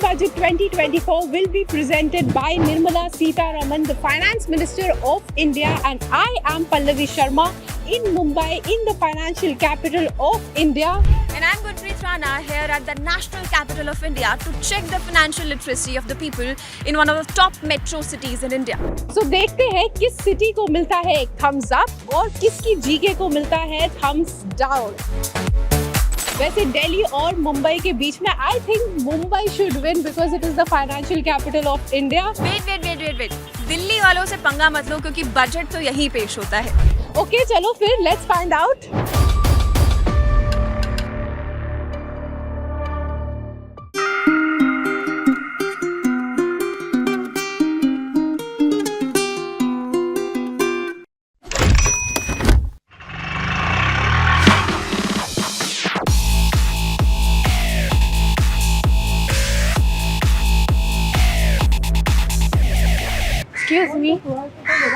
Budget 2024 will be presented by Nirmala Sitharaman, the Finance Minister of India, and I am Pallavi Sharma in Mumbai, in the financial capital of India. And I'm Gurpreet Rana here at the National Capital of India to check the financial literacy of the people in one of the top metro cities in India. So देखते हैं किस city को मिलता है एक thumbs up और किसकी GK को मिलता है thumbs down. वैसे दिल्ली और मुंबई के बीच में I think Mumbai should win because it is the financial capital of India. Wait. Delhi वालों से पंगा मत लो क्योंकि बजट तो यहीं पेश होता है. Okay, चलो फिर let's find out.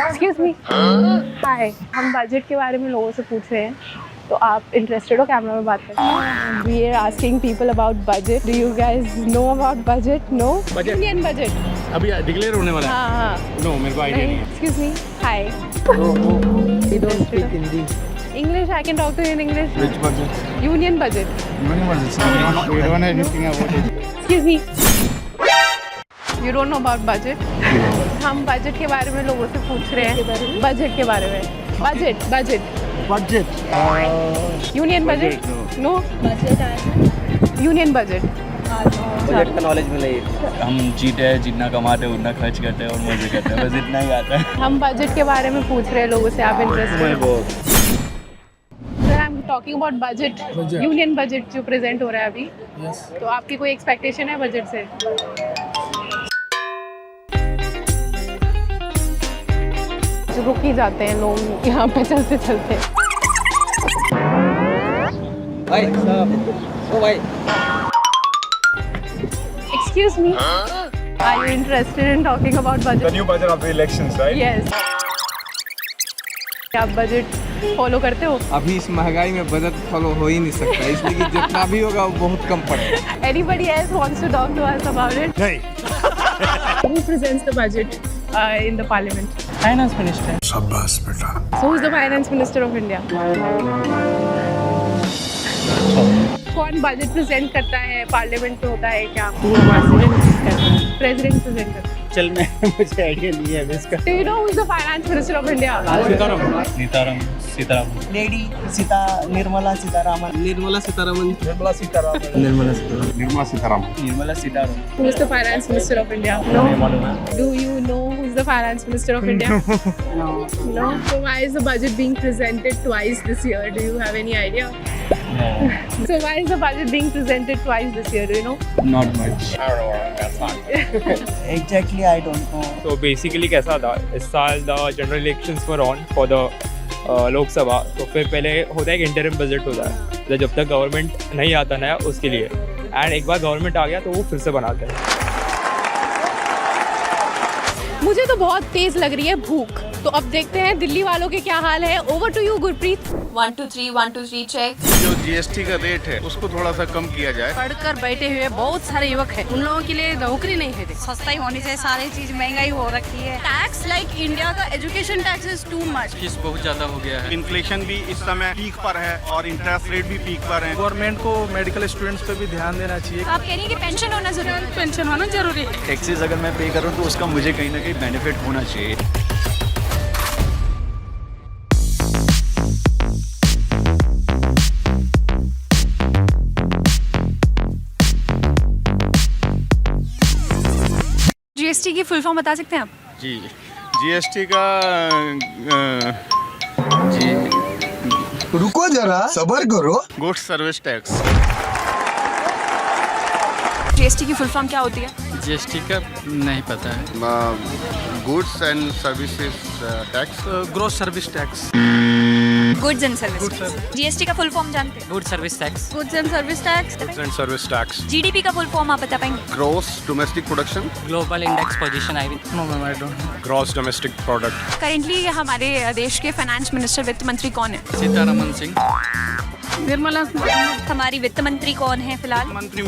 Excuse me. Hi. हम बजट के बारे में लोगों से पूछ रहे हैं, तो आप इंटरेस्टेड हो कैमरा में बात करने? We are asking people about budget. Do you guys know about budget? No. Budget. Indian budget. अभी डिक्लेयर होने वाला है? हाँ. नो मेरे को आइडिया नहीं है. Excuse me. Hi. We don't speak Hindi. English. I can talk to you in English. Which budget? Union budget. Union budget. We don't know anything about it. Excuse me. You don't know about budget? हम budget के बारे में लोगों से पूछ रहे हैं. Budget के बारे में. Budget. Budget. Union budget. No. Union budget. Budget का नॉलेज मिले. हम जीते हैं, जितना कमाते हैं उतना खर्च करते हैं और मजे करते हैं, बस इतना ही आता है. हम बजट के बारे में पूछ रहे हैं लोगों से, आप इंटरेस्टेड हो? Sir, I am talking about budget. Union budget जो प्रेजेंट हो रहा है अभी. तो आपकी कोई एक्सपेक्टेशन है बजट से? रुक ही जाते हैं लोग यहाँ पे चलते चलते. भाई साहब, ओ भाई. Excuse me. Are you interested in talking about budget? The new budget of the elections, right? Yes. आप बजट फॉलो करते हो? अभी इस महंगाई में बजट फॉलो हो ही नहीं सकता, इसलिए कि जितना भी होगा वो बहुत कम पड़ेगा. Anybody else wants to talk to us about it? नहीं. Who presents the budget in the parliament? Finance minister. शाबाश बेटा. So who is the finance minister of India? कौन बजट प्रेजेंट करता है? पार्लियामेंट में होता है क्या? प्रेसिडेंट प्रेजेंट करता है. चल मैं मुझे आइडिया नहीं है इसका. Do you know who is the finance minister of India? Sitharaman. Lady Nirmala Sitharaman. Who is the finance minister of India? No. Do you know who is the finance minister of India? No. So why is the budget being presented twice this year? Do you have any idea? No. So why is the budget being presented twice this year? Do you know? Not much. I don't know. That's fine. Exactly, I don't know. So basically कैसा था इस साल the general elections were on for the Lok Sabha. तो फिर पहले होता है एक इंटरिम बजट होता है, तो जब तक गवर्नमेंट नहीं आता नया उसके लिए, एंड एक बार गवर्नमेंट आ गया तो वो फिर से बनाते हैं. मुझे तो बहुत तेज लग रही है भूख, तो अब देखते हैं दिल्ली वालों के क्या हाल है. Over to you Gurpreet. 1 2 3 check. जो जीएसटी का रेट है उसको थोड़ा सा कम किया जाए. पढ़कर बैठे हुए बहुत सारे युवक हैं, उन लोगों के लिए नौकरी नहीं है. सस्ताई होनी चाहिए, सारी चीज महंगाई हो रखी है. टैक्स लाइक इंडिया का education tax is too much. Fees बहुत ज्यादा हो गया है. इन्फ्लेशन भी इस समय पीक पर है और इंटरेस्ट रेट भी पीक पर है. गवर्नमेंट को मेडिकल स्टूडेंट्स पे भी ध्यान देना चाहिए. आप कह रही हैं कि पेंशन होना जरूरी है. पेंशन होना जरूरी है. टैक्सेस अगर मैं पे करूँ तो उसका मुझे कहीं ना कहीं बेनिफिट होना चाहिए. जीएसटी की फुल फॉर्म बता सकते हैं आप? जी, जीएसटी का रुको जरा, सबर करो. Goods service tax. जीएसटी की फुल फॉर्म क्या होती है? जीएसटी का नहीं पता है. Goods and services tax. Gross service tax. Goods and service. GST का फुल फॉर्म जानते हैं? Good service tax. Goods and service tax. Goods and service tax. GDP का फुल फॉर्म आप बता पाएंगे? Gross domestic production. Global index position. I know ma'am, I don't. Gross domestic product. Currently हमारे देश के finance minister वित्त मंत्री कौन है? सीतारमन सिंह. निर्मला हमारी वित्त मंत्री कौन है फिलहाल? मंत्री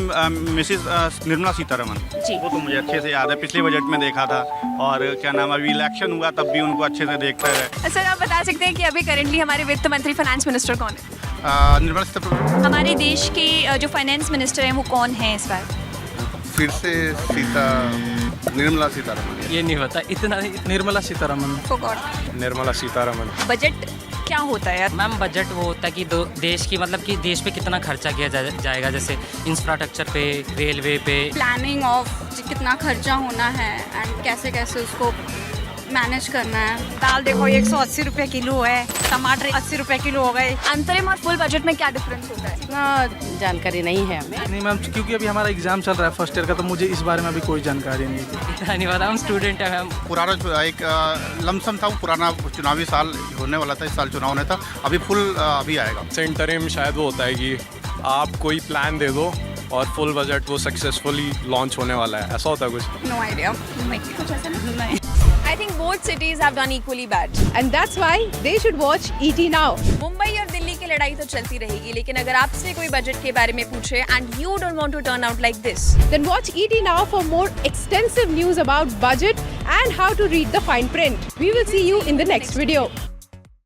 मिसिस निर्मला सीतारमण जी। वो तो मुझे अच्छे से याद है, पिछले बजट में देखा था। और क्या नाम, अभी इलेक्शन हुआ तब भी उनको अच्छे से देखते रहे। सर आप बता सकते हैं कि अभी करंटली हमारे वित्त मंत्री फाइनेंस मिनिस्टर कौन है? निर्मला सीतारमण। हमारे देश के जो फाइनेंस मिनिस्टर हैं वो कौन है इस बार? फिर से निर्मला सीतारमण। ये नहीं पता इतना। निर्मला सीतारमण। निर्मला सीतारमण। बजट क्या होता है यार? मैम बजट वो होता है कि देश की मतलब कि देश पे कितना खर्चा किया जाएगा, जैसे इंफ्रास्ट्रक्चर पे, रेलवे पे। प्लानिंग ऑफ कितना खर्चा होना है एंड कैसे कैसे उसको मैनेज करना है। दाल देखो 180 रुपये किलो है, टमाटर 80 रुपये किलो हो गए। अंतरिम और फुल बजट में क्या डिफरेंस होता है? इतना जानकारी नहीं है हमें। नहीं मैम, क्योंकि अभी हमारा एग्जाम चल रहा है फर्स्ट ईयर का, तो मुझे इस बारे में अभी कोई जानकारी नहीं थी। इतना नहीं पता, हम स्टूडेंट है मैम। पुराना एक लमसम था, वो पुराना चुनावी साल होने वाला था, इस साल चुनाव होने था, अभी फुल अभी आएगा। इंटरिम शायद वो होता है कि आप कोई प्लान दे दो और फुल बजट वो सक्सेसफुली लॉन्च होने वाला है, ऐसा होता है कुछ? No idea. कुछ ऐसा नहीं। I think both cities have done equally bad. And that's why they should watch ET now. Mumbai और दिल्ली की लड़ाई तो चलती रहेगी, लेकिन अगर आपसे कोई बजट के बारे में पूछे and you don't want to turn out like this, Then watch ET now for more extensive news about budget and how to read the fine print. We will see you in the next video.